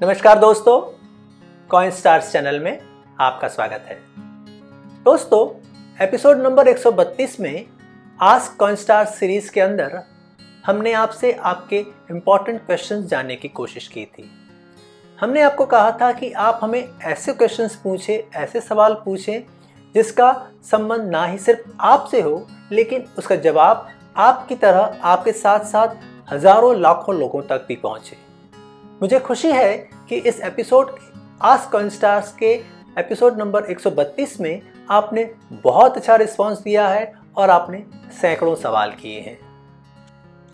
नमस्कार दोस्तों, coin stars channel में आपका स्वागत है। दोस्तों, एपिसोड नंबर 132 में आस्क कॉइन स्टार्स सीरीज के अंदर हमने आपसे आपके इम्पॉर्टेंट क्वेश्चंस जानने की कोशिश की थी। हमने आपको कहा था कि आप हमें ऐसे क्वेश्चंस पूछें, ऐसे सवाल पूछें जिसका संबंध ना ही सिर्फ आपसे हो, लेकिन उसका जवाब आपकी तरह आपके साथ साथ हजारों लाखों लोगों तक भी पहुंचे। मुझे खुशी है कि इस एपिसोड आस्क कॉइन स्टार्स के एपिसोड नंबर 132 में आपने बहुत अच्छा रिस्पांस दिया है और आपने सैकड़ों सवाल किए हैं।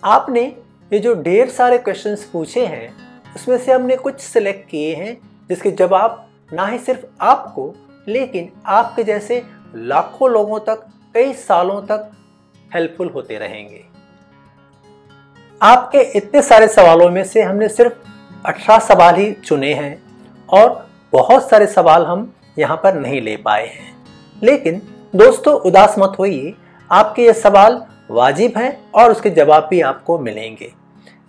आपने ये जो ढेर सारे क्वेश्चंस पूछे हैं उसमें से हमने कुछ सिलेक्ट किए हैं जिसके जवाब ना ही सिर्फ आपको लेकिन आपके जैसे लाखों लोगों तक कई सालों तक हेल्पफुल होते रहेंगे। आपके इतने सारे सवालों में से हमने सिर्फ 18 सवाल ही चुने हैं और बहुत सारे सवाल हम यहाँ पर नहीं ले पाए हैं। लेकिन दोस्तों, उदास मत होइए, आपके ये सवाल वाजिब हैं और उसके जवाब भी आपको मिलेंगे।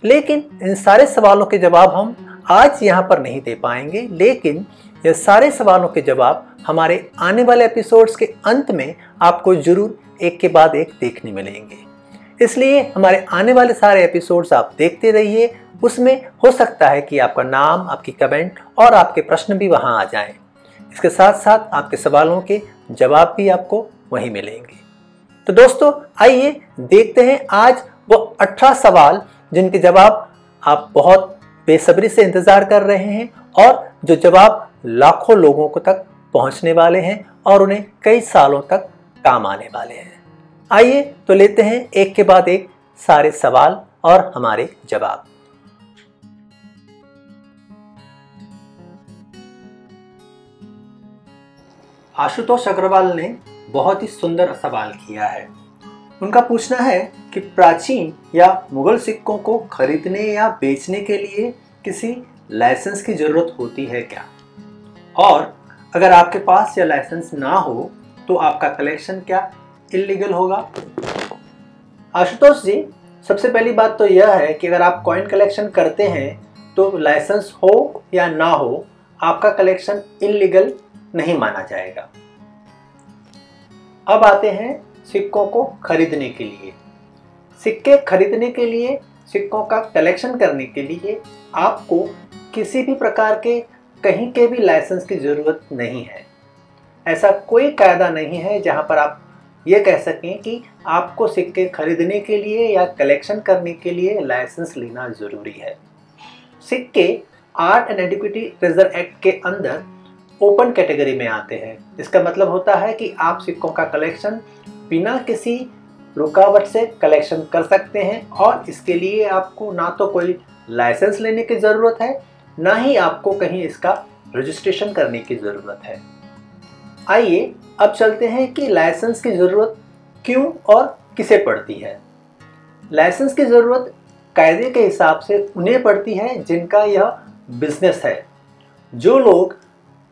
लेकिन इन सारे सवालों के जवाब हम आज यहाँ पर नहीं दे पाएंगे, लेकिन ये सारे सवालों के जवाब हमारे आने वाले एपिसोड्स के अंत में आपको जरूर एक के बाद एक देखने मिलेंगे। इसलिए हमारे आने वाले सारे एपिसोड्स आप देखते रहिए। उसमें हो सकता है कि आपका नाम, आपकी कमेंट और आपके प्रश्न भी वहां आ जाएं। इसके साथ साथ आपके सवालों के जवाब भी आपको वहीं मिलेंगे। तो दोस्तों, आइए देखते हैं आज वो 18 सवाल जिनके जवाब आप बहुत बेसब्री से इंतजार कर रहे हैं और जो जवाब लाखों लोगों को तक पहुंचने वाले हैं और उन्हें कई सालों तक काम आने वाले हैं। आइए तो लेते हैं एक के बाद एक सारे सवाल और हमारे जवाब। आशुतोष अग्रवाल ने बहुत ही सुंदर सवाल किया है। उनका पूछना है कि प्राचीन या मुगल सिक्कों को खरीदने या बेचने के लिए किसी लाइसेंस की जरूरत होती है क्या, और अगर आपके पास यह लाइसेंस ना हो तो आपका कलेक्शन क्या इल्लीगल होगा। आशुतोष जी, सबसे पहली बात तो यह है कि अगर आप कॉइन कलेक्शन करते हैं तो लाइसेंस हो या ना हो, आपका कलेक्शन इल्लीगल नहीं माना जाएगा। अब आते हैं सिक्कों को खरीदने के लिए। सिक्के खरीदने के लिए, सिक्कों का कलेक्शन करने के लिए आपको किसी भी प्रकार के कहीं के भी लाइसेंस की जरूरत नहीं है। ऐसा कोई कायदा नहीं है जहां पर आप ये कह सकें कि आपको सिक्के खरीदने के लिए या कलेक्शन करने के लिए लाइसेंस लेना जरूरी है। सिक्के art and antiquity treasure act के अंदर ओपन कैटेगरी में आते हैं। इसका मतलब होता है कि आप सिक्कों का कलेक्शन बिना किसी रुकावट से कलेक्शन कर सकते हैं और इसके लिए आपको ना तो कोई लाइसेंस लेने की ज़रूरत है, ना ही आपको कहीं इसका रजिस्ट्रेशन करने की ज़रूरत है। आइए अब चलते हैं कि लाइसेंस की ज़रूरत क्यों और किसे पड़ती है। लाइसेंस की ज़रूरत कायदे के हिसाब से उन्हें पड़ती है जिनका यह बिजनेस है। जो लोग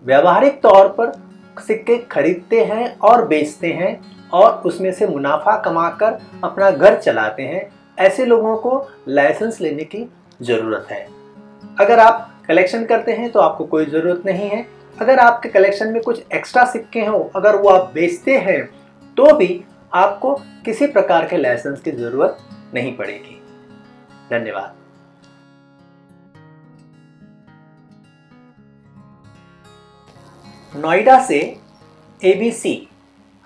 व्यावहारिक तौर पर सिक्के खरीदते हैं और बेचते हैं और उसमें से मुनाफा कमाकर अपना घर चलाते हैं, ऐसे लोगों को लाइसेंस लेने की ज़रूरत है। अगर आप कलेक्शन करते हैं तो आपको कोई ज़रूरत नहीं है। अगर आपके कलेक्शन में कुछ एक्स्ट्रा सिक्के हों, अगर वो आप बेचते हैं तो भी आपको किसी प्रकार के लाइसेंस की ज़रूरत नहीं पड़ेगी। धन्यवाद। नोएडा से ABC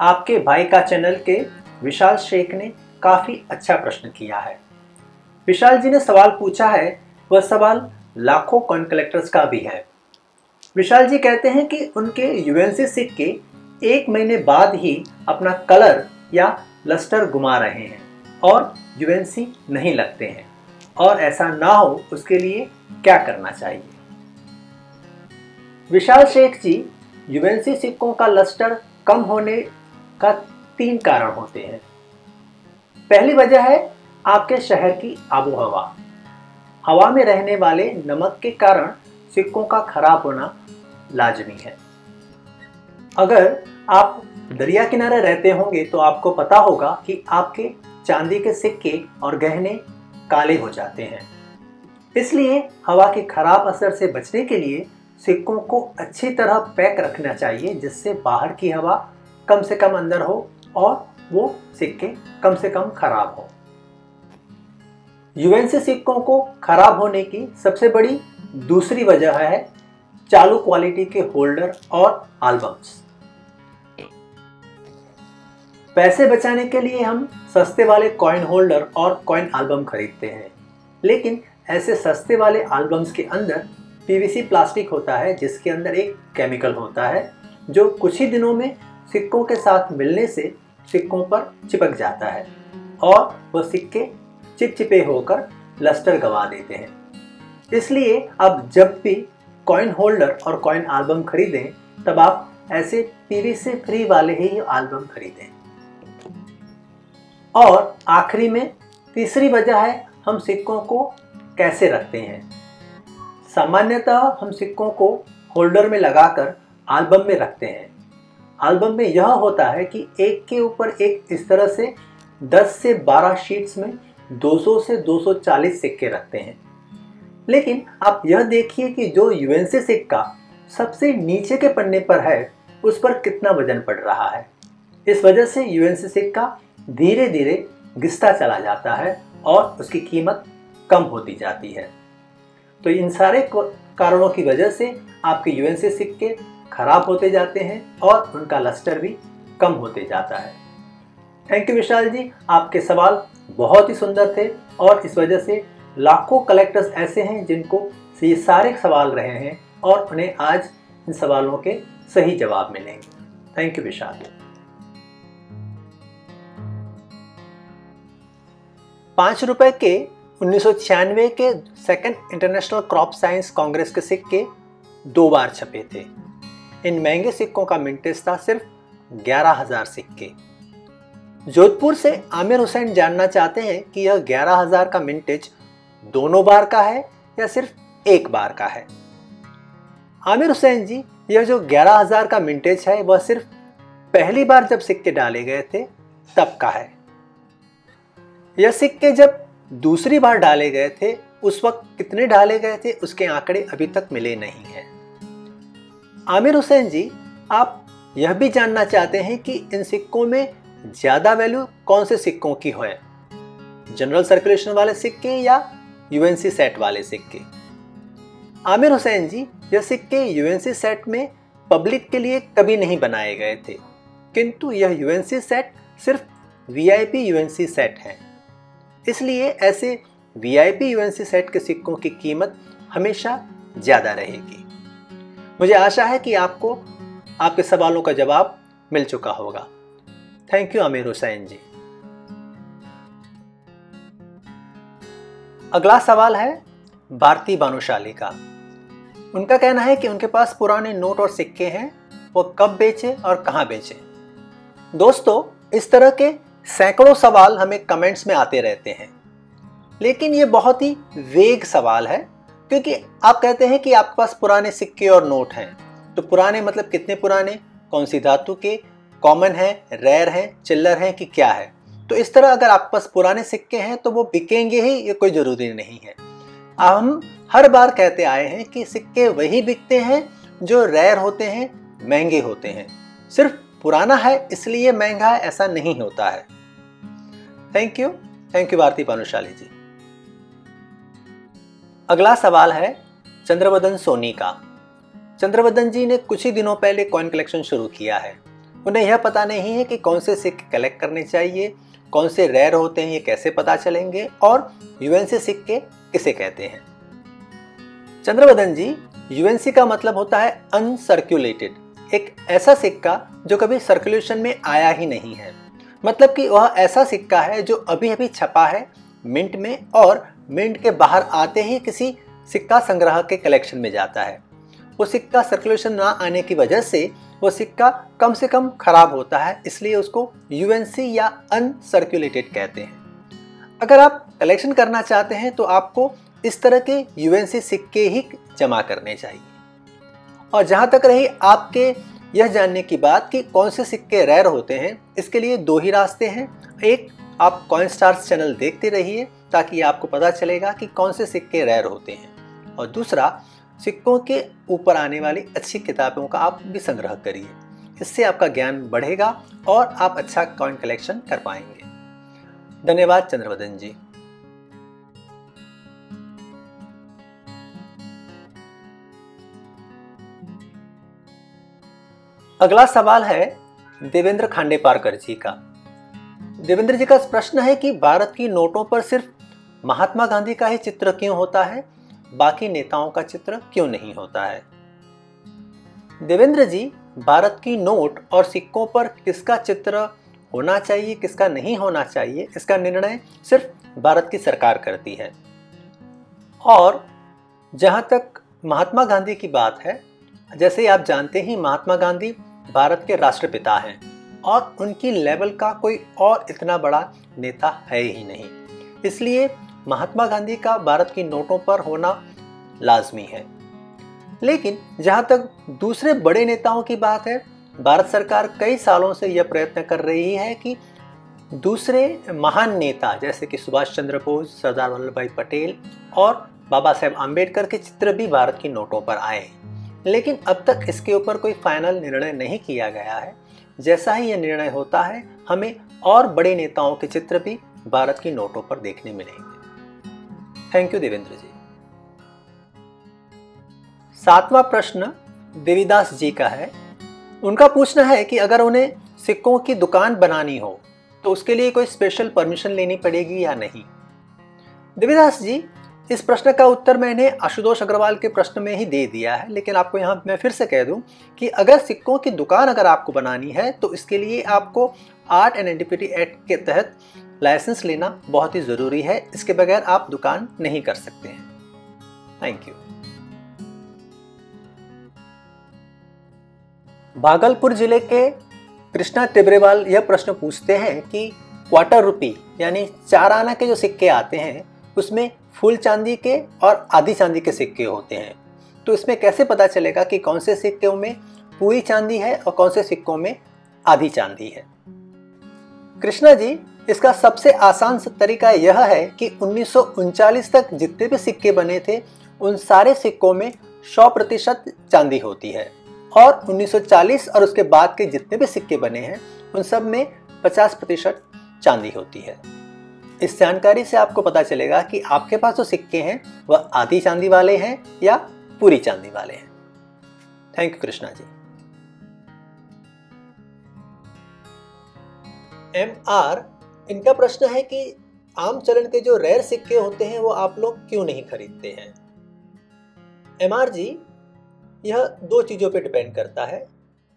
आपके भाई का चैनल के विशाल शेख ने काफ़ी अच्छा प्रश्न किया है। विशाल जी ने सवाल पूछा है, वह सवाल लाखों कॉइन कलेक्टर्स का भी है। विशाल जी कहते हैं कि उनके UNC सिक्के 1 महीने बाद ही अपना कलर या लस्टर घुमा रहे हैं और UNC नहीं लगते हैं, और ऐसा ना हो उसके लिए क्या करना चाहिए। विशाल शेख जी, UNC सिक्कों का लस्टर कम होने का 3 कारण होते हैं। पहली वजह है आपके शहर की आबोहवा। हवा में रहने वाले नमक के कारण सिक्कों का खराब होना लाजमी है। अगर आप दरिया किनारे रहते होंगे तो आपको पता होगा कि आपके चांदी के सिक्के और गहने काले हो जाते हैं। इसलिए हवा के खराब असर से बचने के लिए सिक्कों को अच्छी तरह पैक रखना चाहिए, जिससे बाहर की हवा कम से कम अंदर हो और वो सिक्के कम से कम खराब हो। यूएनसी सिक्कों को खराब होने की सबसे बड़ी दूसरी वजह है चालू क्वालिटी के होल्डर और एल्बम्स। पैसे बचाने के लिए हम सस्ते वाले कॉइन होल्डर और कॉइन एल्बम खरीदते हैं, लेकिन ऐसे सस्ते वाले एल्बम्स के अंदर पीवीसी प्लास्टिक होता है, जिसके अंदर एक केमिकल होता है जो कुछ ही दिनों में सिक्कों के साथ मिलने से सिक्कों पर चिपक जाता है और वह सिक्के चिपचिपे होकर लस्टर गंवा देते हैं। इसलिए अब जब भी कॉइन होल्डर और कॉइन एल्बम खरीदें, तब आप ऐसे पीवीसी फ्री वाले ही एल्बम खरीदें। और आखिरी में तीसरी वजह है हम सिक्कों को कैसे रखते हैं। सामान्यतः हम सिक्कों को होल्डर में लगाकर एल्बम में रखते हैं। एल्बम में यह होता है कि एक के ऊपर एक इस तरह से 10 से 12 शीट्स में 200 से 240 सिक्के रखते हैं। लेकिन आप यह देखिए कि जो यूएनसी सिक्का सबसे नीचे के पन्ने पर है, उस पर कितना वजन पड़ रहा है। इस वजह से यूएनसी सिक्का धीरे धीरे घिसता चला जाता है और उसकी कीमत कम होती जाती है। तो इन सारे कारणों की वजह से आपके यूएनसी सिक्के खराब होते जाते हैं और उनका लस्टर भी कम होते जाता है। थैंक यू विशाल जी, आपके सवाल बहुत ही सुंदर थे और इस वजह से लाखों कलेक्टर्स ऐसे हैं जिनको ये सारे सवाल रहे हैं और उन्हें आज इन सवालों के सही जवाब मिलेंगे। थैंक यू विशाल। 5 रुपए के 1996 के second international crop science Congress के सिक्के 2 बार छपे थे। इन महंगे सिक्कों का मिंटेज था सिर्फ 11,000 सिक्के। जोधपुर से आमिर हुसैन जानना चाहते हैं कि यह 11,000 का मिंटेज दोनों बार का है या सिर्फ एक बार का है। आमिर हुसैन जी, यह जो 11,000 का मिंटेज है वह सिर्फ पहली बार जब सिक्के डाले गए थे तब का है। यह सिक्के जब दूसरी बार डाले गए थे उस वक्त कितने डाले गए थे उसके आंकड़े अभी तक मिले नहीं हैं। आमिर हुसैन जी, आप यह भी जानना चाहते हैं कि इन सिक्कों में ज्यादा वैल्यू कौन से सिक्कों की है, जनरल सर्कुलेशन वाले सिक्के या यूएनसी सेट वाले सिक्के। आमिर हुसैन जी, यह सिक्के यूएनसी सेट में पब्लिक के लिए कभी नहीं बनाए गए थे, किंतु यह यूएनसी सेट सिर्फ वीआईपी यूएनसी सेट है। इसलिए ऐसे वीआईपी यूएनसी सेट के सिक्कों की कीमत हमेशा ज़्यादा रहेगी। मुझे आशा है कि आपको आपके सवालों का जवाब मिल चुका होगा। थैंक यू आमिर हुसैन जी। अगला सवाल है भारती भानुशाली का। उनका कहना है कि उनके पास पुराने नोट और सिक्के हैं, वो कब बेचे और कहाँ बेचे। दोस्तों, इस तरह के सैकड़ों सवाल हमें कमेंट्स में आते रहते हैं, लेकिन ये बहुत ही वेग सवाल है, क्योंकि आप कहते हैं कि आपके पास पुराने सिक्के और नोट हैं, तो पुराने मतलब कितने पुराने, कौन सी धातु के, कॉमन है, रेयर है, चिल्लर है कि क्या है। तो इस तरह अगर आपके पास पुराने सिक्के हैं तो वो बिकेंगे ही, ये कोई ज़रूरी नहीं है। हम हर बार कहते आए हैं कि सिक्के वही बिकते हैं जो रेयर होते हैं, महंगे होते हैं। सिर्फ पुराना है इसलिए महंगा है ऐसा नहीं होता है। थैंक यू भारती भानुशाली जी। अगला सवाल है चंद्रवदन सोनी का। चंद्रवदन जी ने कुछ ही दिनों पहले कॉइन कलेक्शन शुरू किया है। उन्हें यह पता नहीं है कि कौन से सिक्के कलेक्ट करने चाहिए, कौन से रेयर होते हैं ये कैसे पता चलेंगे, और यूएनसी सिक्के किसे कहते हैं। चंद्रवदन जी, यूएनसी का मतलब होता है अनसर्कुलेटेड, एक ऐसा सिक्का जो कभी सर्कुलेशन में आया ही नहीं है। मतलब कि वह ऐसा सिक्का है जो अभी अभी छपा है मिंट में, और मिंट के बाहर आते ही किसी सिक्का संग्रह के कलेक्शन में जाता है। वो सिक्का सर्कुलेशन ना आने की वजह से वो सिक्का कम से कम खराब होता है, इसलिए उसको यूएनसी या अनसर्कुलेटेड कहते हैं। अगर आप कलेक्शन करना चाहते हैं तो आपको इस तरह के यूएनसी सिक्के ही जमा करने चाहिए। और जहाँ तक रही आपके यह जानने की बात कि कौन से सिक्के रेयर होते हैं, इसके लिए 2 ही रास्ते हैं। एक, आप कॉइन स्टार्स चैनल देखते रहिए ताकि आपको पता चलेगा कि कौन से सिक्के रेयर होते हैं। और दूसरा, सिक्कों के ऊपर आने वाली अच्छी किताबों का आप भी संग्रह करिए। इससे आपका ज्ञान बढ़ेगा और आप अच्छा कॉइन कलेक्शन कर पाएंगे। धन्यवाद चंद्रवदन जी। अगला सवाल है देवेंद्र खांडेपारकर जी का। देवेंद्र जी का प्रश्न है कि भारत की नोटों पर सिर्फ महात्मा गांधी का ही चित्र क्यों होता है, बाकी नेताओं का चित्र क्यों नहीं होता है। देवेंद्र जी, भारत की नोट और सिक्कों पर किसका चित्र होना चाहिए किसका नहीं होना चाहिए, इसका निर्णय सिर्फ भारत की सरकार करती है। और जहां तक महात्मा गांधी की बात है, जैसे आप जानते ही महात्मा गांधी भारत के राष्ट्रपिता हैं और उनकी लेवल का कोई और इतना बड़ा नेता है ही नहीं, इसलिए महात्मा गांधी का भारत की नोटों पर होना लाजमी है। लेकिन जहां तक दूसरे बड़े नेताओं की बात है, भारत सरकार कई सालों से यह प्रयत्न कर रही है कि दूसरे महान नेता जैसे कि सुभाष चंद्र बोस, सरदार वल्लभ भाई पटेल और बाबा साहेब आम्बेडकर के चित्र भी भारत की नोटों पर आए, लेकिन अब तक इसके ऊपर कोई फाइनल निर्णय नहीं किया गया है। जैसा ही यह निर्णय होता है, हमें और बड़े नेताओं के चित्र भी भारत की नोटों पर देखने मिलेंगे। थैंक यू देवेंद्र जी। 7वां प्रश्न देवीदास जी का है। उनका पूछना है कि अगर उन्हें सिक्कों की दुकान बनानी हो तो उसके लिए कोई स्पेशल परमिशन लेनी पड़ेगी या नहीं। देवीदास जी, इस प्रश्न का उत्तर मैंने आशुतोष अग्रवाल के प्रश्न में ही दे दिया है, लेकिन आपको यहाँ मैं फिर से कह दूं कि अगर सिक्कों की दुकान अगर आपको बनानी है तो इसके लिए आपको आर्ट एंड एंटिक्विटी एक्ट के तहत लाइसेंस लेना बहुत ही ज़रूरी है। इसके बगैर आप दुकान नहीं कर सकते हैं। Thank you. भागलपुर जिले के कृष्णा टिब्रेवाल यह प्रश्न पूछते हैं कि क्वार्टर रुपी यानी 4 आना के जो सिक्के आते हैं उसमें फुल चांदी के और आधी चांदी के सिक्के होते हैं, तो इसमें कैसे पता चलेगा कि कौन से सिक्कों में पूरी चांदी है और कौन से सिक्कों में आधी चांदी है। कृष्णा जी, इसका सबसे आसान तरीका यह है कि 1939 तक जितने भी सिक्के बने थे उन सारे सिक्कों में 100% चांदी होती है और 1940 और उसके बाद के जितने भी सिक्के बने हैं उन सब में 50% चांदी होती है। इस जानकारी से आपको पता चलेगा कि आपके पास जो सिक्के हैं वह आधी चांदी वाले हैं या पूरी चांदी वाले हैं। Thank you Krishna ji. MR, इनका प्रश्न है कि आम चलन के जो रेयर सिक्के होते हैं वो आप लोग क्यों नहीं खरीदते हैं। MR जी, यह 2 चीज़ों पे डिपेंड करता है।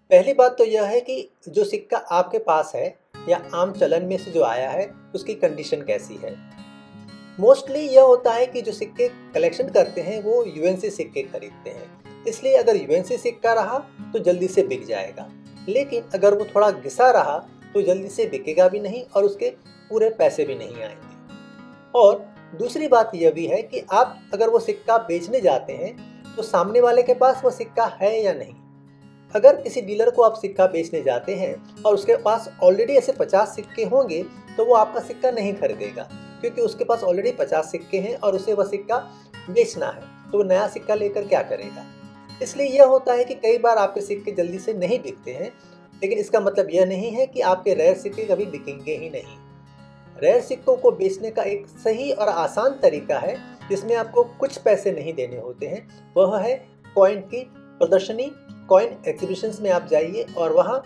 पहली बात तो यह है कि जो सिक्का आपके पास है या आम चलन में से जो आया है उसकी कंडीशन कैसी है। मोस्टली यह होता है कि जो सिक्के कलेक्शन करते हैं वो यूएनसी सिक्के खरीदते हैं, इसलिए अगर यूएनसी सिक्का रहा तो जल्दी से बिक जाएगा, लेकिन अगर वो थोड़ा घिसा रहा तो जल्दी से बिकेगा भी नहीं और उसके पूरे पैसे भी नहीं आएंगे। और दूसरी बात यह भी है कि आप अगर वो सिक्का बेचने जाते हैं तो सामने वाले के पास वो सिक्का है या नहीं। अगर किसी डीलर को आप सिक्का बेचने जाते हैं और उसके पास ऑलरेडी ऐसे 50 सिक्के होंगे तो वो आपका सिक्का नहीं खरीदेगा, क्योंकि उसके पास ऑलरेडी 50 सिक्के हैं और उसे वह सिक्का बेचना है, तो वो नया सिक्का लेकर क्या करेगा। इसलिए यह होता है कि कई बार आपके सिक्के जल्दी से नहीं बिकते हैं, लेकिन इसका मतलब यह नहीं है कि आपके रेयर सिक्के कभी बिकेंगे ही नहीं। रेयर सिक्कों को बेचने का एक सही और आसान तरीका है जिसमें आपको कुछ पैसे नहीं देने होते हैं, वह है कॉइन की प्रदर्शनी। कॉइन एग्जीबिशंस में आप जाइए और वहाँ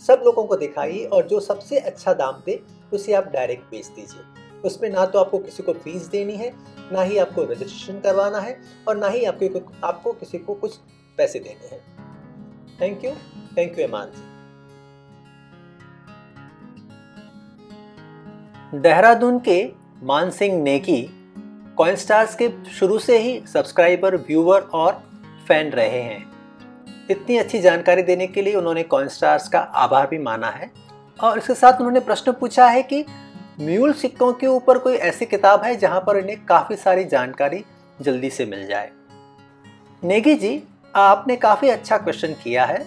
सब लोगों को दिखाइए और जो सबसे अच्छा दाम दे उसे आप डायरेक्ट बेच दीजिए। उसमें ना तो आपको किसी को फीस देनी है, ना ही आपको रजिस्ट्रेशन करवाना है और ना ही आपको किसी को कुछ पैसे देने हैं। थैंक यू एमान जी। देहरादून के मान सिंह नेगी कॉइन स्टार्स के शुरू से ही सब्सक्राइबर, व्यूअर और फैन रहे हैं। इतनी अच्छी जानकारी देने के लिए उन्होंने कॉइन स्टार्स का आभार भी माना है और इसके साथ उन्होंने प्रश्न पूछा है कि म्यूल सिक्कों के ऊपर कोई ऐसी किताब है जहां पर इन्हें काफ़ी सारी जानकारी जल्दी से मिल जाए। नेगी जी, आपने काफ़ी अच्छा क्वेश्चन किया है।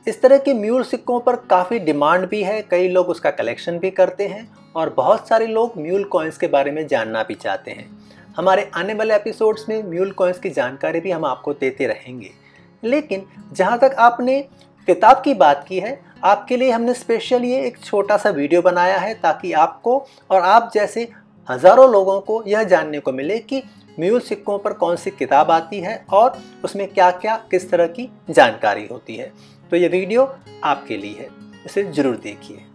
इस तरह के म्यूल सिक्कों पर काफ़ी डिमांड भी है, कई लोग उसका कलेक्शन भी करते हैं और बहुत सारे लोग म्यूल कॉइन्स के बारे में जानना भी चाहते हैं। हमारे आने वाले एपिसोड्स में म्यूल कॉइन्स की जानकारी भी हम आपको देते रहेंगे। लेकिन जहाँ तक आपने किताब की बात की है, आपके लिए हमने स्पेशल ये एक छोटा सा वीडियो बनाया है ताकि आपको और आप जैसे हज़ारों लोगों को यह जानने को मिले कि म्यूल सिक्कों पर कौन सी किताब आती है और उसमें क्या क्या किस तरह की जानकारी होती है। तो ये वीडियो आपके लिए है, इसे ज़रूर देखिए।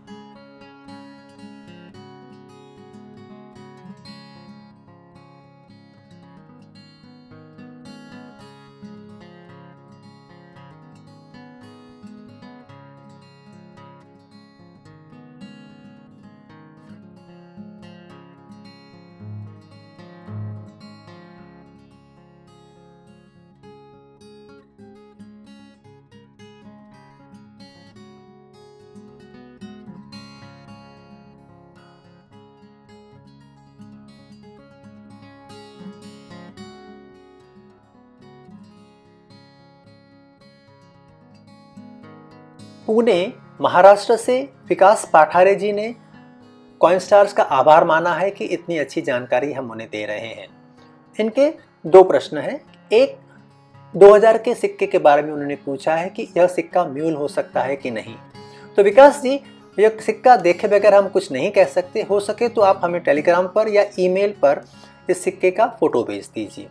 पुणे महाराष्ट्र से विकास पाठारे जी ने कॉइनस्टार्स का आभार माना है कि इतनी अच्छी जानकारी हम उन्हें दे रहे हैं। इनके दो प्रश्न हैं। एक 2000 के सिक्के के बारे में उन्होंने पूछा है कि यह सिक्का म्यूल हो सकता है कि नहीं। तो विकास जी, यह सिक्का देखे बगैर हम कुछ नहीं कह सकते। हो सके तो आप हमें टेलीग्राम पर या ईमेल पर इस सिक्के का फ़ोटो भेज दीजिए।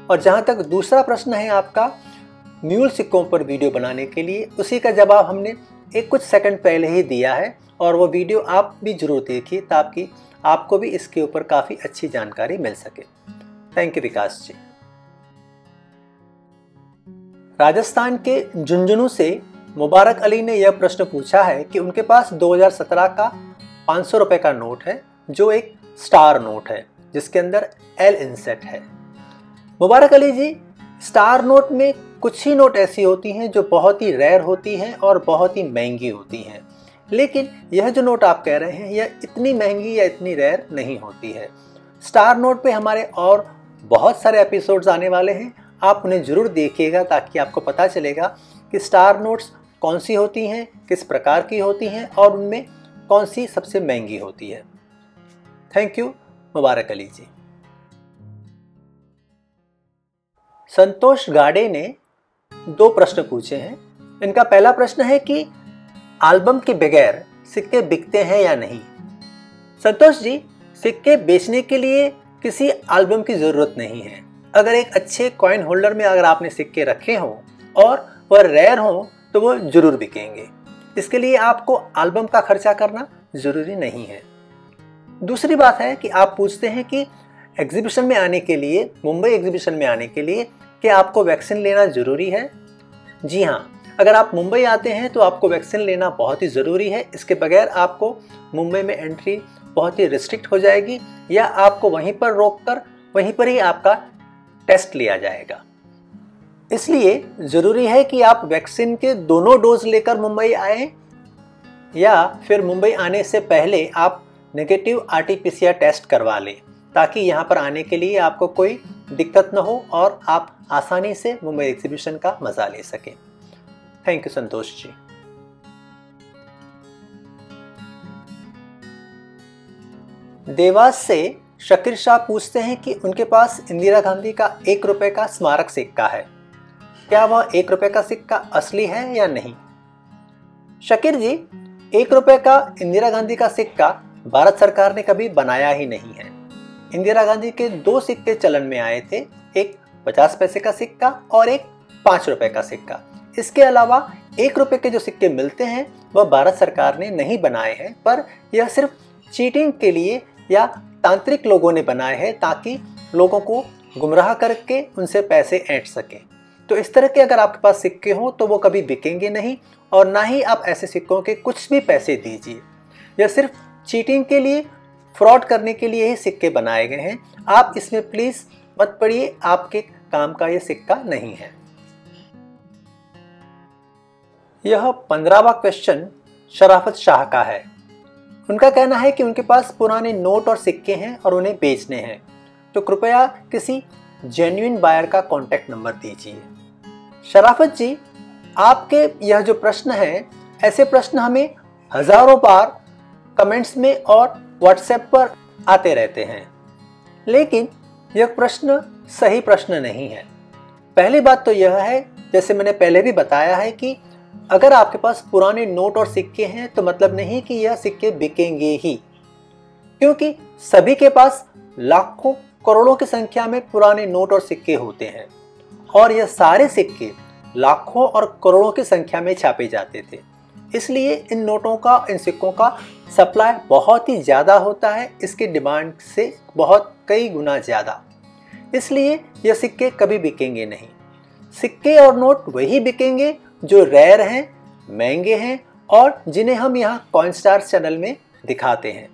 और जहाँ तक दूसरा प्रश्न है आपका म्यूल सिक्कों पर वीडियो बनाने के लिए, उसी का जवाब हमने एक कुछ सेकंड पहले ही दिया है और वो वीडियो आप भी ज़रूर देखिए ताकि आपको भी इसके ऊपर काफ़ी अच्छी जानकारी मिल सके। थैंक यू विकास जी। राजस्थान के झुंझुनू से मुबारक अली ने यह प्रश्न पूछा है कि उनके पास 2017 का 500 रुपये का नोट है जो एक स्टार नोट है जिसके अंदर एल इंसेट है। मुबारक अली जी, स्टार नोट में कुछ ही नोट ऐसी होती हैं जो बहुत ही रेयर होती हैं और बहुत ही महंगी होती हैं, लेकिन यह जो नोट आप कह रहे हैं यह इतनी महंगी या इतनी रेयर नहीं होती है। स्टार नोट पे हमारे और बहुत सारे एपिसोड्स आने वाले हैं, आप उन्हें ज़रूर देखिएगा ताकि आपको पता चलेगा कि स्टार नोट्स कौन सी होती हैं, किस प्रकार की होती हैं और उनमें कौन सी सबसे महंगी होती है। थैंक यू मुबारक अली जी। संतोष गाड़े ने दो प्रश्न पूछे हैं। इनका पहला प्रश्न है कि एल्बम के बगैर सिक्के बिकते हैं या नहीं। संतोष जी, सिक्के बेचने के लिए किसी एल्बम की ज़रूरत नहीं है। अगर एक अच्छे कॉइन होल्डर में अगर आपने सिक्के रखे हों और वह रेयर हों तो वो ज़रूर बिकेंगे। इसके लिए आपको एल्बम का खर्चा करना ज़रूरी नहीं है। दूसरी बात है कि आप पूछते हैं कि एग्जीबिशन में आने के लिए, मुंबई एग्जीबिशन में आने के लिए क्या आपको वैक्सीन लेना ज़रूरी है। जी हाँ, अगर आप मुंबई आते हैं तो आपको वैक्सीन लेना बहुत ही ज़रूरी है। इसके बगैर आपको मुंबई में एंट्री बहुत ही रिस्ट्रिक्ट हो जाएगी या आपको वहीं पर रोककर वहीं पर ही आपका टेस्ट लिया जाएगा। इसलिए ज़रूरी है कि आप वैक्सीन के दोनों डोज लेकर मुंबई आएँ या फिर मुंबई आने से पहले आप नेगेटिव RT-PCR टेस्ट करवा लें ताकि यहाँ पर आने के लिए आपको कोई दिक्कत न हो और आप आसानी से मुंबई एग्जीबिशन का मज़ा ले सकें। Thank you Santosh ji. देवास से शकीर शाह पूछते हैं कि उनके पास इंदिरा गांधी का 1 रुपये का स्मारक सिक्का है, क्या वह 1 रुपये का सिक्का असली है या नहीं। शकीर जी, 1 रुपये का इंदिरा गांधी का सिक्का भारत सरकार ने कभी बनाया ही नहीं है। इंदिरा गांधी के 2 सिक्के चलन में आए थे, एक 50 पैसे का सिक्का और एक 5 रुपये का सिक्का। इसके अलावा 1 रुपये के जो सिक्के मिलते हैं वह भारत सरकार ने नहीं बनाए हैं, पर यह सिर्फ चीटिंग के लिए या तांत्रिक लोगों ने बनाए हैं ताकि लोगों को गुमराह करके उनसे पैसे ऐंठ सकें। तो इस तरह के अगर आपके पास सिक्के हों तो वो कभी बिकेंगे नहीं और ना ही आप ऐसे सिक्कों के कुछ भी पैसे दीजिए। यह सिर्फ चीटिंग के लिए, फ्रॉड करने के लिए ही सिक्के बनाए गए हैं। आप इसमें प्लीज़ मत पड़िए, आपके काम का ये सिक्का नहीं है। यह 15वां क्वेश्चन शराफत शाह का है। उनका कहना है कि उनके पास पुराने नोट और सिक्के हैं और उन्हें बेचने हैं, तो कृपया किसी जेन्युइन बायर का कॉन्टैक्ट नंबर दीजिए। शराफत जी, आपके यह जो प्रश्न है, ऐसे प्रश्न हमें हज़ारों बार कमेंट्स में और व्हाट्सएप पर आते रहते हैं, लेकिन यह प्रश्न सही प्रश्न नहीं है। पहली बात तो यह है, जैसे मैंने पहले भी बताया है, कि अगर आपके पास पुराने नोट और सिक्के हैं तो मतलब नहीं कि यह सिक्के बिकेंगे ही, क्योंकि सभी के पास लाखों करोड़ों की संख्या में पुराने नोट और सिक्के होते हैं और यह सारे सिक्के लाखों और करोड़ों की संख्या में छापे जाते थे। इसलिए इन नोटों का, इन सिक्कों का सप्लाई बहुत ही ज़्यादा होता है, इसकी डिमांड से बहुत कई गुना ज़्यादा। इसलिए यह सिक्के कभी बिकेंगे नहीं। सिक्के और नोट वही बिकेंगे जो रेयर हैं, महंगे हैं और जिन्हें हम यहाँ कॉइनस्टार्स चैनल में दिखाते हैं।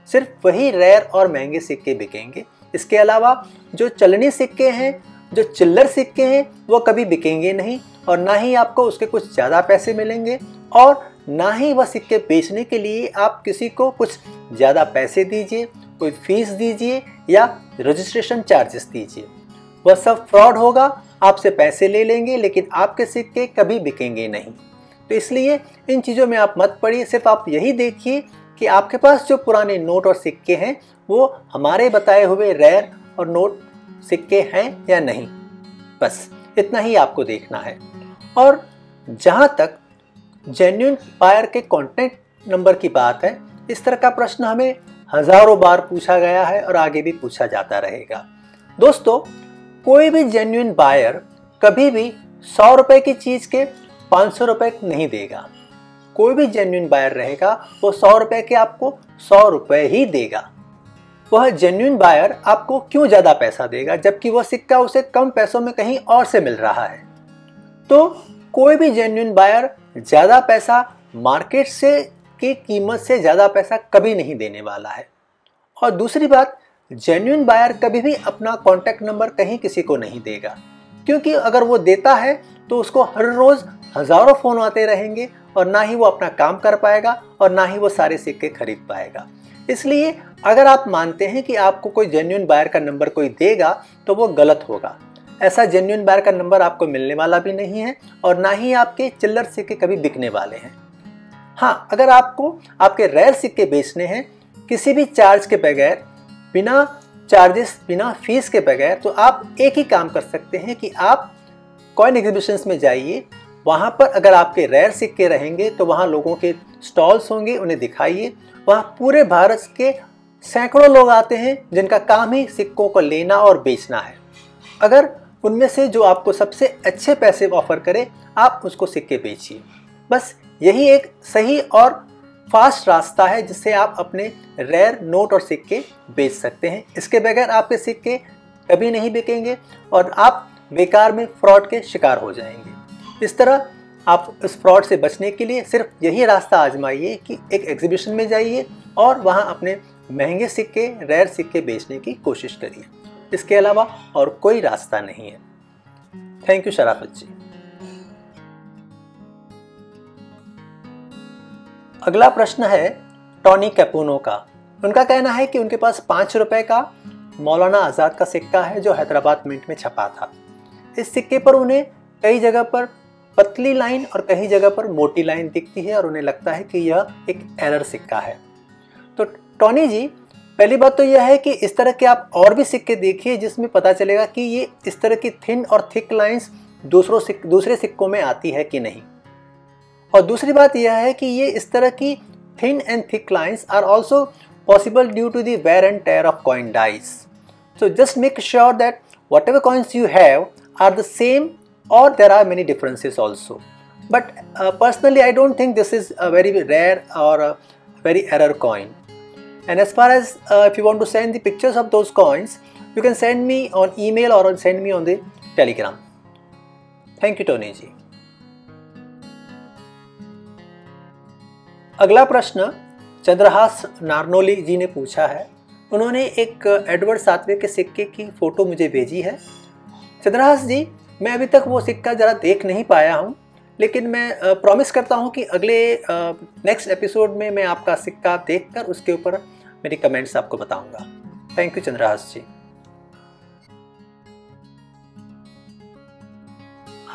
सिर्फ वही रेयर और महंगे सिक्के बिकेंगे। इसके अलावा जो चलनी सिक्के हैं, जो चिल्लर सिक्के हैं, वो कभी बिकेंगे नहीं और ना ही आपको उसके कुछ ज़्यादा पैसे मिलेंगे और ना ही वह सिक्के बेचने के लिए आप किसी को कुछ ज़्यादा पैसे दीजिए, कोई फीस दीजिए या रजिस्ट्रेशन चार्जेस दीजिए। वह सब फ्रॉड होगा, आपसे पैसे ले लेंगे लेकिन आपके सिक्के कभी बिकेंगे नहीं। तो इसलिए इन चीज़ों में आप मत पड़िए। सिर्फ आप यही देखिए कि आपके पास जो पुराने नोट और सिक्के हैं वो हमारे बताए हुए रेयर और नोट सिक्के हैं या नहीं, बस इतना ही आपको देखना है। और जहाँ तक जेन्युइन बायर के कॉन्टैक्ट नंबर की बात है, इस तरह का प्रश्न हमें हजारों बार पूछा गया है और आगे भी पूछा जाता रहेगा। दोस्तों, कोई भी जेन्युइन बायर कभी भी 100 रुपए की चीज़ के 500 रुपए नहीं देगा। कोई भी जेन्युइन बायर रहेगा वो 100 रुपए के आपको 100 रुपए ही देगा। वह जेन्युइन बायर आपको क्यों ज़्यादा पैसा देगा जबकि वह सिक्का उसे कम पैसों में कहीं और से मिल रहा है? तो कोई भी जेन्युइन बायर ज़्यादा पैसा मार्केट से की कीमत से ज़्यादा पैसा कभी नहीं देने वाला है। और दूसरी बात, जेन्युइन बायर कभी भी अपना कॉन्टैक्ट नंबर कहीं किसी को नहीं देगा, क्योंकि अगर वो देता है तो उसको हर रोज़ हज़ारों फ़ोन आते रहेंगे और ना ही वो अपना काम कर पाएगा और ना ही वो सारे सिक्के खरीद पाएगा। इसलिए अगर आप मानते हैं कि आपको कोई जेन्युइन बायर का नंबर कोई देगा तो वो गलत होगा। ऐसा जेन्युइन बायर का नंबर आपको मिलने वाला भी नहीं है और ना ही आपके चिल्लर सिक्के कभी बिकने वाले हैं। हाँ, अगर आपको आपके रेयर सिक्के बेचने हैं किसी भी चार्ज के बगैर, बिना चार्जेस, बिना फीस के बगैर, तो आप एक ही काम कर सकते हैं कि आप कॉइन एग्जीबिशंस में जाइए। वहाँ पर अगर आपके रेयर सिक्के रहेंगे तो वहाँ लोगों के स्टॉल्स होंगे, उन्हें दिखाइए। वहाँ पूरे भारत के सैकड़ों लोग आते हैं जिनका काम ही सिक्कों को लेना और बेचना है। अगर उनमें से जो आपको सबसे अच्छे पैसे ऑफर करे, आप उसको सिक्के बेचिए। बस यही एक सही और फास्ट रास्ता है जिससे आप अपने रेयर नोट और सिक्के बेच सकते हैं। इसके बगैर आपके सिक्के कभी नहीं बिकेंगे और आप बेकार में फ्रॉड के शिकार हो जाएंगे। इस तरह आप इस फ्रॉड से बचने के लिए सिर्फ यही रास्ता आजमाइए कि एक एग्जीबिशन में जाइए और वहां अपने महंगे सिक्के, रेयर सिक्के बेचने की कोशिश करिए। इसके अलावा और कोई रास्ता नहीं है। थैंक यू शराफत जी। अगला प्रश्न है टॉनी कैपुनो का। उनका कहना है कि उनके पास 5 रुपए का मौलाना आज़ाद का सिक्का है जो हैदराबाद मिंट में छपा था। इस सिक्के पर उन्हें कई जगह पर पतली लाइन और कई जगह पर मोटी लाइन दिखती है और उन्हें लगता है कि यह एक एरर सिक्का है। तो टॉनी जी, पहली बात तो यह है कि इस तरह के आप और भी सिक्के देखिए जिसमें पता चलेगा कि ये इस तरह की थिन और थिक लाइंस दूसरे सिक्कों में आती है कि नहीं। और दूसरी बात यह है कि ये इस तरह की thin and thick lines are also possible due to the wear and tear of coin dice. So just make sure that whatever coins you have are the same or there are many differences also. But personally I don't think this is a very rare or a very rare coin. And as far as if you want to send the pictures of those coins, you can send me on email or send me on the Telegram. Thank you Tony ji. अगला प्रश्न चंद्रहास नारनोली जी ने पूछा है। उन्होंने एक Edward सातवे के सिक्के की फ़ोटो मुझे भेजी है। चंद्रहास जी, मैं अभी तक वो सिक्का ज़रा देख नहीं पाया हूँ, लेकिन मैं प्रॉमिस करता हूँ कि अगले नेक्स्ट एपिसोड में मैं आपका सिक्का देखकर उसके ऊपर मेरी कमेंट्स आपको बताऊँगा। थैंक यू चंद्रहास जी।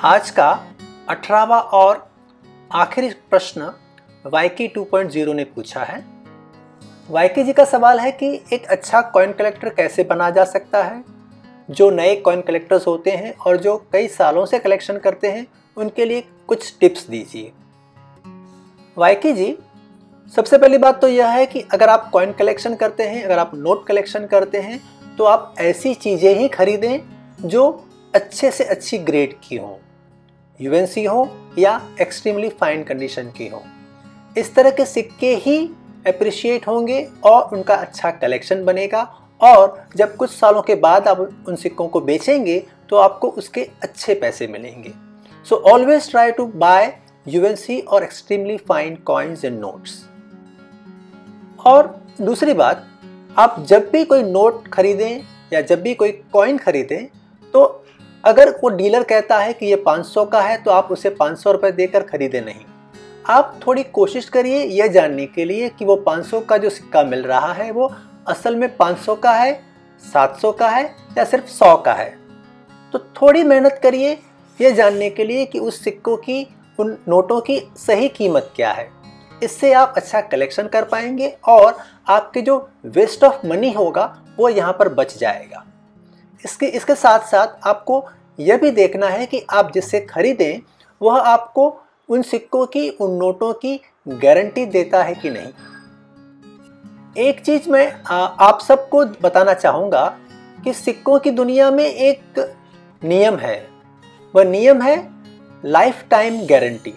आज का 18वां और आखिरी प्रश्न YK 2.0 ने पूछा है। वाईके जी का सवाल है कि एक अच्छा कॉइन कलेक्टर कैसे बना जा सकता है। जो नए कॉइन कलेक्टर्स होते हैं और जो कई सालों से कलेक्शन करते हैं उनके लिए कुछ टिप्स दीजिए। वाईके जी, सबसे पहली बात तो यह है कि अगर आप कॉइन कलेक्शन करते हैं, अगर आप नोट कलेक्शन करते हैं, तो आप ऐसी चीज़ें ही खरीदें जो अच्छे से अच्छी ग्रेड की हों, यूएनसी हो या एक्सट्रीमली फाइन कंडीशन की हो। इस तरह के सिक्के ही अप्रिशिएट होंगे और उनका अच्छा कलेक्शन बनेगा, और जब कुछ सालों के बाद आप उन सिक्कों को बेचेंगे तो आपको उसके अच्छे पैसे मिलेंगे। So always try to buy UNC और extremely fine coins and notes. और दूसरी बात, आप जब भी कोई नोट खरीदें या जब भी कोई कॉइन खरीदें, तो अगर वो डीलर कहता है कि ये 500 का है तो आप उसे 500 रुपये देकर खरीदें नहीं। आप थोड़ी कोशिश करिए यह जानने के लिए कि वो 500 का जो सिक्का मिल रहा है वो असल में 500 का है, 700 का है या सिर्फ 100 का है। तो थोड़ी मेहनत करिए यह जानने के लिए कि उस सिक्कों की, उन नोटों की सही कीमत क्या है। इससे आप अच्छा कलेक्शन कर पाएंगे और आपके जो वेस्ट ऑफ मनी होगा वो यहाँ पर बच जाएगा। इसके साथ साथ आपको यह भी देखना है कि आप जिससे खरीदें वह आपको उन सिक्कों की, उन नोटों की गारंटी देता है कि नहीं। एक चीज़ मैं आप सबको बताना चाहूँगा कि सिक्कों की दुनिया में एक नियम है, वह नियम है लाइफ टाइम गारंटी।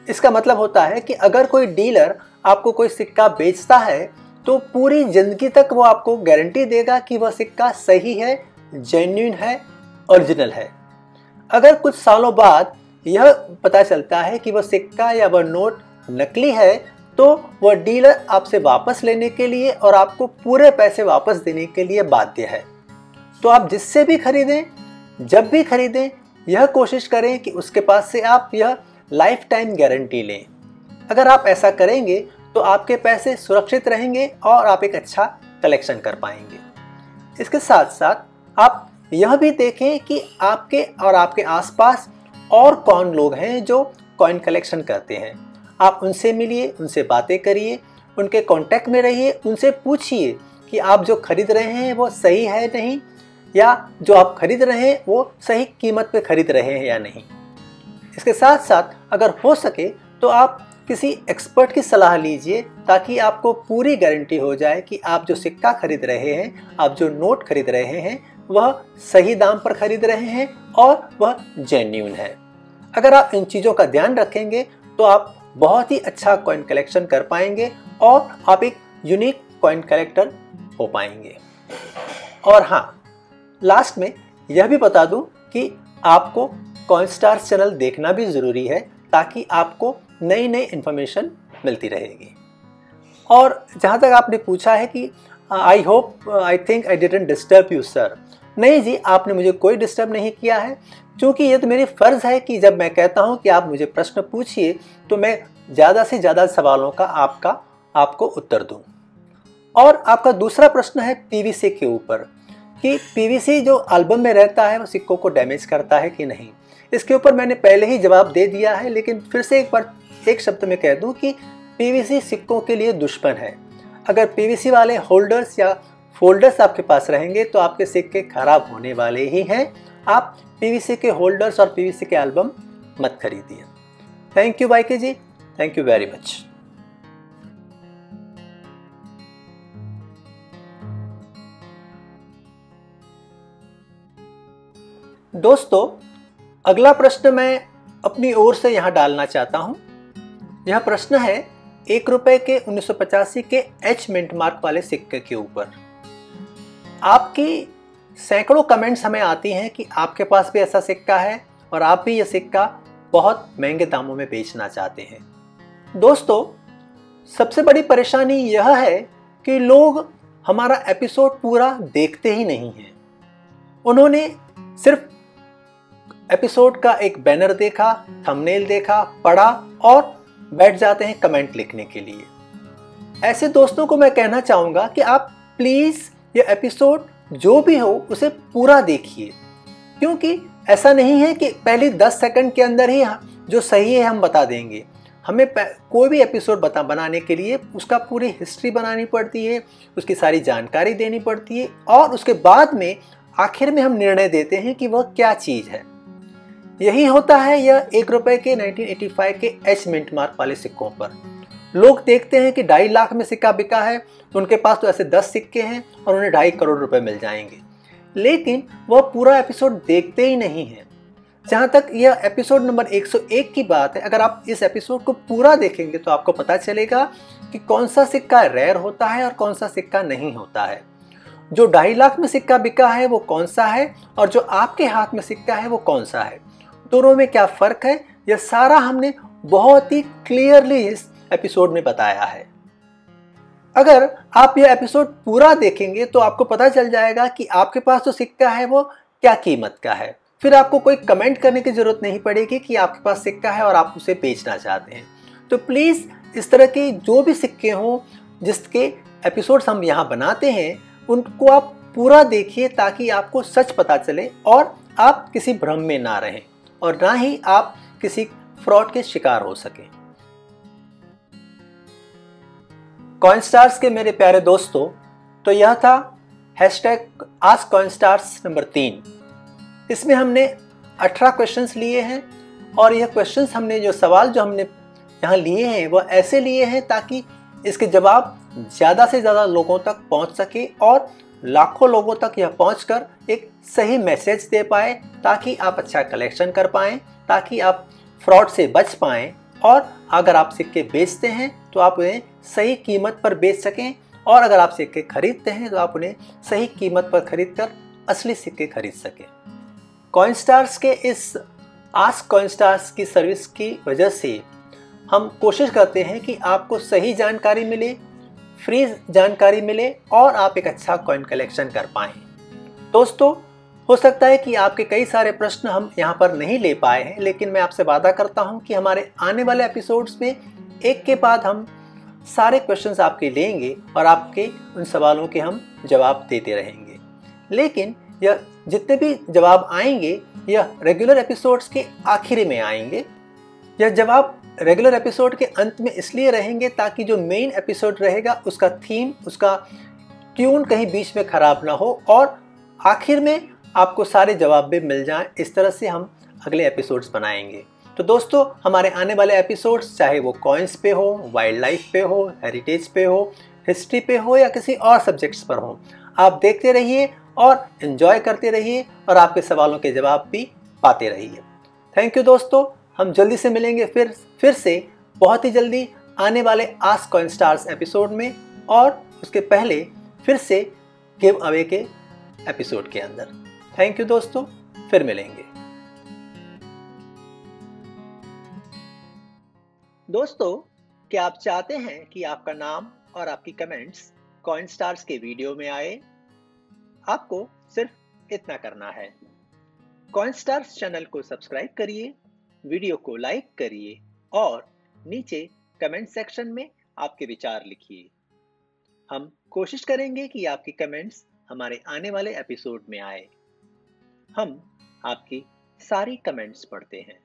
इसका मतलब होता है कि अगर कोई डीलर आपको कोई सिक्का बेचता है तो पूरी ज़िंदगी तक वो आपको गारंटी देगा कि वह सिक्का सही है, जेन्युइन है, ओरिजिनल है। अगर कुछ सालों बाद यह पता चलता है कि वह सिक्का या वह नोट नकली है तो वह डीलर आपसे वापस लेने के लिए और आपको पूरे पैसे वापस देने के लिए बाध्य है। तो आप जिससे भी खरीदें, जब भी खरीदें, यह कोशिश करें कि उसके पास से आप यह लाइफ टाइम गारंटी लें। अगर आप ऐसा करेंगे तो आपके पैसे सुरक्षित रहेंगे और आप एक अच्छा कलेक्शन कर पाएंगे। इसके साथ साथ आप यह भी देखें कि आपके और आपके आसपास और कौन लोग हैं जो कॉइन कलेक्शन करते हैं। आप उनसे मिलिए, उनसे बातें करिए, उनके कांटेक्ट में रहिए, उनसे पूछिए कि आप जो खरीद रहे हैं वो सही है नहीं, या जो आप खरीद रहे हैं वो सही कीमत पे खरीद रहे हैं या नहीं। इसके साथ साथ अगर हो सके तो आप किसी एक्सपर्ट की सलाह लीजिए ताकि आपको पूरी गारंटी हो जाए कि आप जो सिक्का खरीद रहे हैं, आप जो नोट खरीद रहे हैं, वह सही दाम पर खरीद रहे हैं और वह जेन्युइन है। अगर आप इन चीज़ों का ध्यान रखेंगे तो आप बहुत ही अच्छा कॉइन कलेक्शन कर पाएंगे और आप एक यूनिक कॉइन कलेक्टर हो पाएंगे। और हाँ, लास्ट में यह भी बता दूं कि आपको कॉइन स्टार्स चैनल देखना भी ज़रूरी है ताकि आपको नई नई इन्फॉर्मेशन मिलती रहेगी। और जहाँ तक आपने पूछा है कि I think I didn't disturb you sir, नहीं जी, आपने मुझे कोई डिस्टर्ब नहीं किया है, क्योंकि ये तो मेरी फ़र्ज़ है कि जब मैं कहता हूँ कि आप मुझे प्रश्न पूछिए तो मैं ज़्यादा से ज़्यादा सवालों का आपको उत्तर दूँ। और आपका दूसरा प्रश्न है पीवीसी के ऊपर कि पीवीसी जो एल्बम में रहता है वो सिक्कों को डैमेज करता है कि नहीं। इसके ऊपर मैंने पहले ही जवाब दे दिया है, लेकिन फिर से एक बार एक शब्द में कह दूं कि पीवीसी सिक्कों के लिए दुश्मन है। अगर पीवीसी वाले होल्डर्स या फोल्डर्स आपके पास रहेंगे तो आपके सिक्के खराब होने वाले ही हैं। आप पीवीसी के होल्डर्स और पीवीसी के एल्बम मत खरीदिए। Thank you YK ji, thank you very much. दोस्तों, अगला प्रश्न मैं अपनी ओर से यहाँ डालना चाहता हूँ। यह प्रश्न है 1 रुपए के 1985 के एच मिंट मार्क वाले सिक्के के ऊपर। आपकी सैकड़ों कमेंट्स हमें आती हैं कि आपके पास भी ऐसा सिक्का है और आप भी यह सिक्का बहुत महंगे दामों में बेचना चाहते हैं। दोस्तों, सबसे बड़ी परेशानी यह है कि लोग हमारा एपिसोड पूरा देखते ही नहीं हैं। उन्होंने सिर्फ एपिसोड का एक बैनर देखा, थंबनेल देखा, पढ़ा और बैठ जाते हैं कमेंट लिखने के लिए। ऐसे दोस्तों को मैं कहना चाहूँगा कि आप प्लीज़ ये एपिसोड जो भी हो उसे पूरा देखिए, क्योंकि ऐसा नहीं है कि पहली 10 सेकंड के अंदर ही जो सही है हम बता देंगे। हमें कोई भी एपिसोड बनाने के लिए उसका पूरी हिस्ट्री बनानी पड़ती है, उसकी सारी जानकारी देनी पड़ती है और उसके बाद में आखिर में हम निर्णय देते हैं कि वह क्या चीज़ है। यही होता है यह 1 रुपए के 1985 के एच मिंट मार्क वाले सिक्कों पर। लोग देखते हैं कि 2.5 लाख में सिक्का बिका है, तो उनके पास तो ऐसे 10 सिक्के हैं और उन्हें 2.5 करोड़ रुपए मिल जाएंगे, लेकिन वह पूरा एपिसोड देखते ही नहीं है। जहाँ तक यह एपिसोड नंबर 101 की बात है, अगर आप इस एपिसोड को पूरा देखेंगे तो आपको पता चलेगा कि कौन सा सिक्का रेयर होता है और कौन सा सिक्का नहीं होता है। जो 2.5 लाख में सिक्का बिका है वो कौन सा है और जो आपके हाथ में सिक्का है वो कौन सा है, दोनों में क्या फ़र्क है, यह सारा हमने बहुत ही क्लियरली इस एपिसोड में बताया है। अगर आप यह एपिसोड पूरा देखेंगे तो आपको पता चल जाएगा कि आपके पास जो सिक्का है वो क्या कीमत का है। फिर आपको कोई कमेंट करने की ज़रूरत नहीं पड़ेगी कि आपके पास सिक्का है और आप उसे बेचना चाहते हैं। तो प्लीज़ इस तरह के जो भी सिक्के हों जिसके एपिसोड्स हम यहाँ बनाते हैं उनको आप पूरा देखिए, ताकि आपको सच पता चले और आप किसी भ्रम में ना रहें और ना ही आप किसी फ्रॉड के शिकार हो सकें। कॉइनस्टार्स के मेरे प्यारे दोस्तों, तो यह था #AskCoinstars नंबर 3। इसमें हमने 18 क्वेश्चंस लिए हैं और यह क्वेश्चंस हमने जो हमने यहाँ लिए हैं वह ऐसे लिए हैं ताकि इसके जवाब ज़्यादा से ज़्यादा लोगों तक पहुँच सके और लाखों लोगों तक यह पहुँचकर एक सही मैसेज दे पाए, ताकि आप अच्छा कलेक्शन कर पाएँ, ताकि आप फ्रॉड से बच पाएँ और अगर आप सिक्के बेचते हैं तो आप उन्हें सही कीमत पर बेच सकें और अगर आप सिक्के खरीदते हैं तो आप उन्हें सही कीमत पर खरीदकर असली सिक्के खरीद सकें। कॉइनस्टार्स के इस आस्क कॉइनस्टार्स की सर्विस की वजह से हम कोशिश करते हैं कि आपको सही जानकारी मिले, फ्री जानकारी मिले और आप एक अच्छा कॉइन कलेक्शन कर पाएँ। दोस्तों, हो सकता है कि आपके कई सारे प्रश्न हम यहाँ पर नहीं ले पाए हैं, लेकिन मैं आपसे वादा करता हूँ कि हमारे आने वाले एपिसोड्स में एक के बाद हम सारे क्वेश्चंस आपके लेंगे और आपके उन सवालों के हम जवाब देते रहेंगे। लेकिन यह जितने भी जवाब आएंगे यह रेगुलर एपिसोड्स के आखिरी में आएंगे। यह जवाब रेगुलर एपिसोड के अंत में इसलिए रहेंगे ताकि जो मेन एपिसोड रहेगा उसका थीम, उसका ट्यून कहीं बीच में ख़राब ना हो और आखिर में आपको सारे जवाब भी मिल जाएं। इस तरह से हम अगले एपिसोड्स बनाएंगे। तो दोस्तों, हमारे आने वाले एपिसोड्स चाहे वो कॉइन्स पे हो, वाइल्ड लाइफ पे हो, हेरिटेज पे हो, हिस्ट्री पे हो या किसी और सब्जेक्ट्स पर हो, आप देखते रहिए और एंजॉय करते रहिए और आपके सवालों के जवाब भी पाते रहिए। थैंक यू दोस्तों, हम जल्दी से मिलेंगे फिर से बहुत ही जल्दी आने वाले आस्क कॉइनस्टार्स एपिसोड में और उसके पहले फिर से गिव अवे के एपिसोड के अंदर। थैंक यू दोस्तों, फिर मिलेंगे। दोस्तों, क्या आप चाहते हैं कि आपका नाम और आपकी कमेंट्स कॉइनस्टार्स के वीडियो में आए? आपको सिर्फ इतना करना है, कॉइनस्टार्स चैनल को सब्सक्राइब करिए, वीडियो को लाइक करिए और नीचे कमेंट सेक्शन में आपके विचार लिखिए। हम कोशिश करेंगे कि आपकी कमेंट्स हमारे आने वाले एपिसोड में आए। हम आपकी सारी कमेंट्स पढ़ते हैं।